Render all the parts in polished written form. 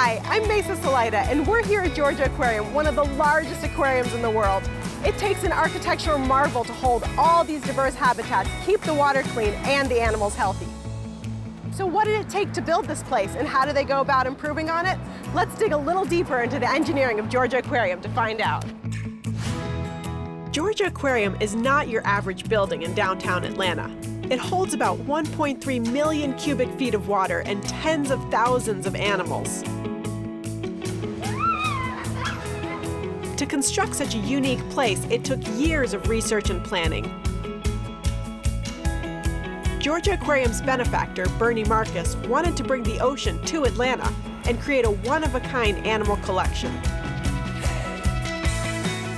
Hi, I'm Meisa Salaita, and we're here at Georgia Aquarium, one of the largest aquariums in the world. It takes an architectural marvel to hold all these diverse habitats, keep the water clean, and the animals healthy. So what did it take to build this place, and how do they go about improving on it? Let's dig a little deeper into the engineering of Georgia Aquarium to find out. Georgia Aquarium is not your average building in downtown Atlanta. It holds about 1.3 million cubic feet of water and tens of thousands of animals. To construct such a unique place, it took years of research and planning. Georgia Aquarium's benefactor, Bernie Marcus, wanted to bring the ocean to Atlanta and create a one-of-a-kind animal collection.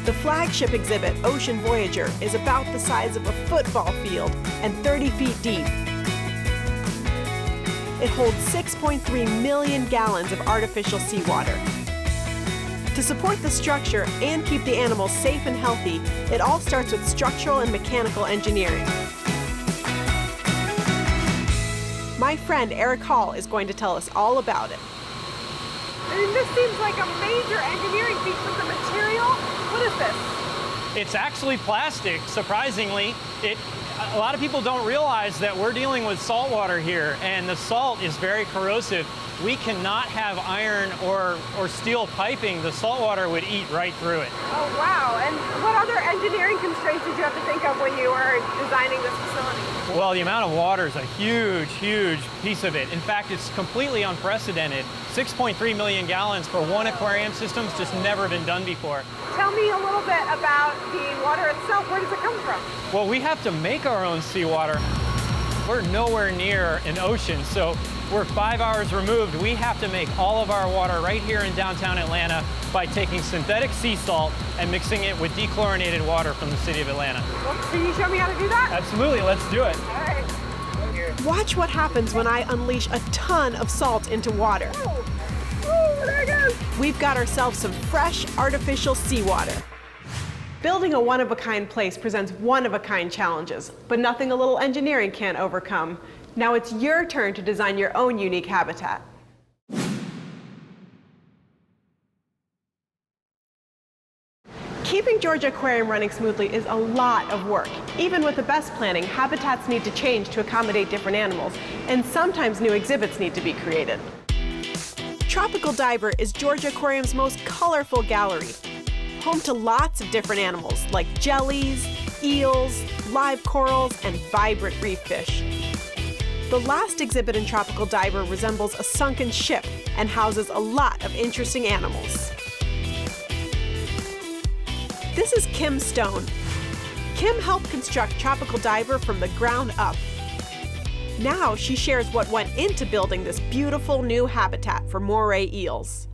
The flagship exhibit, Ocean Voyager, is about the size of a football field and 30 feet deep. It holds 6.3 million gallons of artificial seawater. To support the structure and keep the animals safe and healthy, it all starts with structural and mechanical engineering. My friend Eric Hall is going to tell us all about it. I mean, this seems like a major engineering feat with the material. What is this? It's actually plastic, surprisingly. A lot of people don't realize that we're dealing with salt water here, and the salt is very corrosive. We cannot have iron or steel piping. The salt water would eat right through it. Oh, wow. And what other engineering constraints did you have to think of when you were designing this facility? Well, the amount of water is a huge, huge piece of it. In fact, it's completely unprecedented. 6.3 million gallons for one aquarium system's just never been done before. Tell me a little bit about the water itself. Where does it come from? Well, we have to make our own seawater. We're nowhere near an ocean, so we're 5 hours removed. We have to make all of our water right here in downtown Atlanta by taking synthetic sea salt and mixing it with dechlorinated water from the city of Atlanta. Well, can you show me how to do that? Absolutely, let's do it. All right. Watch what happens when I unleash a ton of salt into water. Oh, there it goes. We've got ourselves some fresh, artificial seawater. Building a one-of-a-kind place presents one-of-a-kind challenges, but nothing a little engineering can't overcome. Now it's your turn to design your own unique habitat. Keeping Georgia Aquarium running smoothly is a lot of work. Even with the best planning, habitats need to change to accommodate different animals, and sometimes new exhibits need to be created. Tropical Diver is Georgia Aquarium's most colorful gallery, home to lots of different animals like jellies, eels, live corals, and vibrant reef fish. The last exhibit in Tropical Diver resembles a sunken ship and houses a lot of interesting animals. This is Kim Stone. Kim helped construct Tropical Diver from the ground up. Now she shares what went into building this beautiful new habitat for moray eels.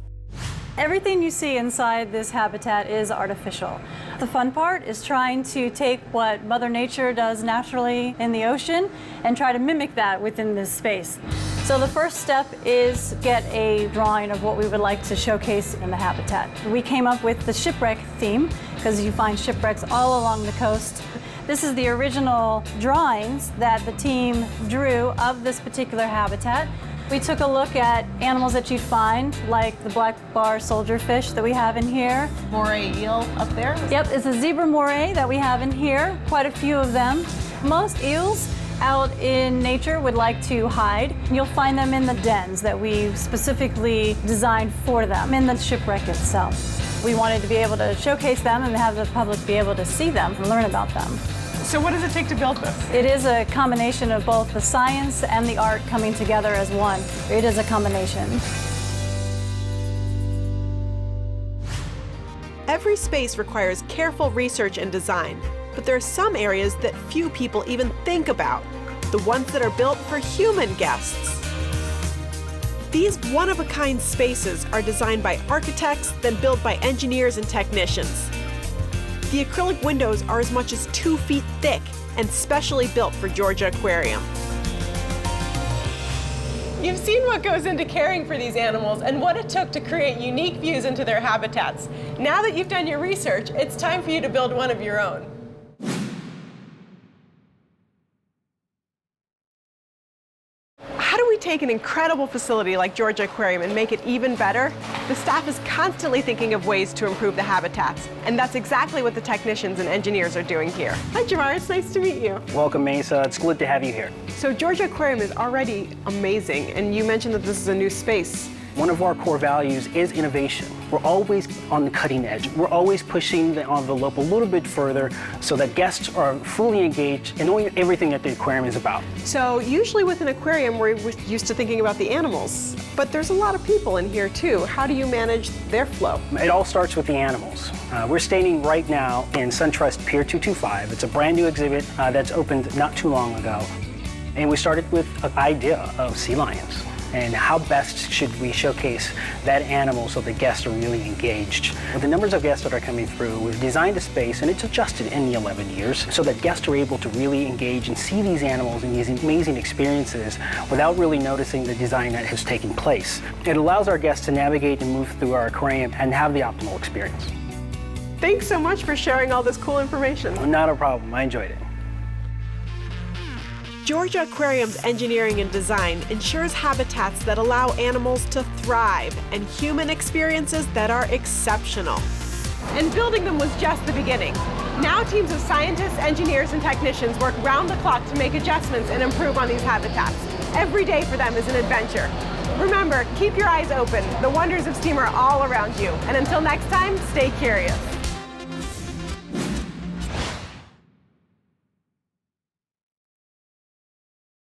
Everything you see inside this habitat is artificial. The fun part is trying to take what Mother Nature does naturally in the ocean and try to mimic that within this space. So the first step is get a drawing of what we would like to showcase in the habitat. We came up with the shipwreck theme because you find shipwrecks all along the coast. This is the original drawings that the team drew of this particular habitat. We took a look at animals that you'd find, like the black bar soldierfish that we have in here. Moray eel up there? Yep, it's a zebra moray that we have in here, quite a few of them. Most eels out in nature would like to hide. You'll find them in the dens that we specifically designed for them in the shipwreck itself. We wanted to be able to showcase them and have the public be able to see them and learn about them. So what does it take to build this? It is a combination of both the science and the art coming together as one. It is a combination. Every space requires careful research and design, but there are some areas that few people even think about, the ones that are built for human guests. These one-of-a-kind spaces are designed by architects, then built by engineers and technicians. The acrylic windows are as much as 2 feet thick and specially built for Georgia Aquarium. You've seen what goes into caring for these animals and what it took to create unique views into their habitats. Now that you've done your research, it's time for you to build one of your own. take an incredible facility like Georgia Aquarium and make it even better, the staff is constantly thinking of ways to improve the habitats. And that's exactly what the technicians and engineers are doing here. Hi, Jahmar, it's nice to meet you. Welcome, Meisa. It's good to have you here. So Georgia Aquarium is already amazing, and you mentioned that this is a new space. One of our core values is innovation. We're always on the cutting edge. We're always pushing the envelope a little bit further so that guests are fully engaged in knowing everything that the aquarium is about. So usually with an aquarium, we're used to thinking about the animals, but there's a lot of people in here too. How do you manage their flow? It all starts with the animals. We're standing right now in SunTrust Pier 225. It's a brand new exhibit that's opened not too long ago. And we started with an idea of sea lions. And how best should we showcase that animal so the guests are really engaged. With the numbers of guests that are coming through, we've designed a space, and it's adjusted in the 11 years, so that guests are able to really engage and see these animals and these amazing experiences without really noticing the design that has taken place. It allows our guests to navigate and move through our aquarium and have the optimal experience. Thanks so much for sharing all this cool information. Not a problem, I enjoyed it. Georgia Aquarium's engineering and design ensures habitats that allow animals to thrive and human experiences that are exceptional. And building them was just the beginning. Now teams of scientists, engineers, and technicians work round the clock to make adjustments and improve on these habitats. Every day for them is an adventure. Remember, keep your eyes open. The wonders of STEAM are all around you. And until next time, stay curious.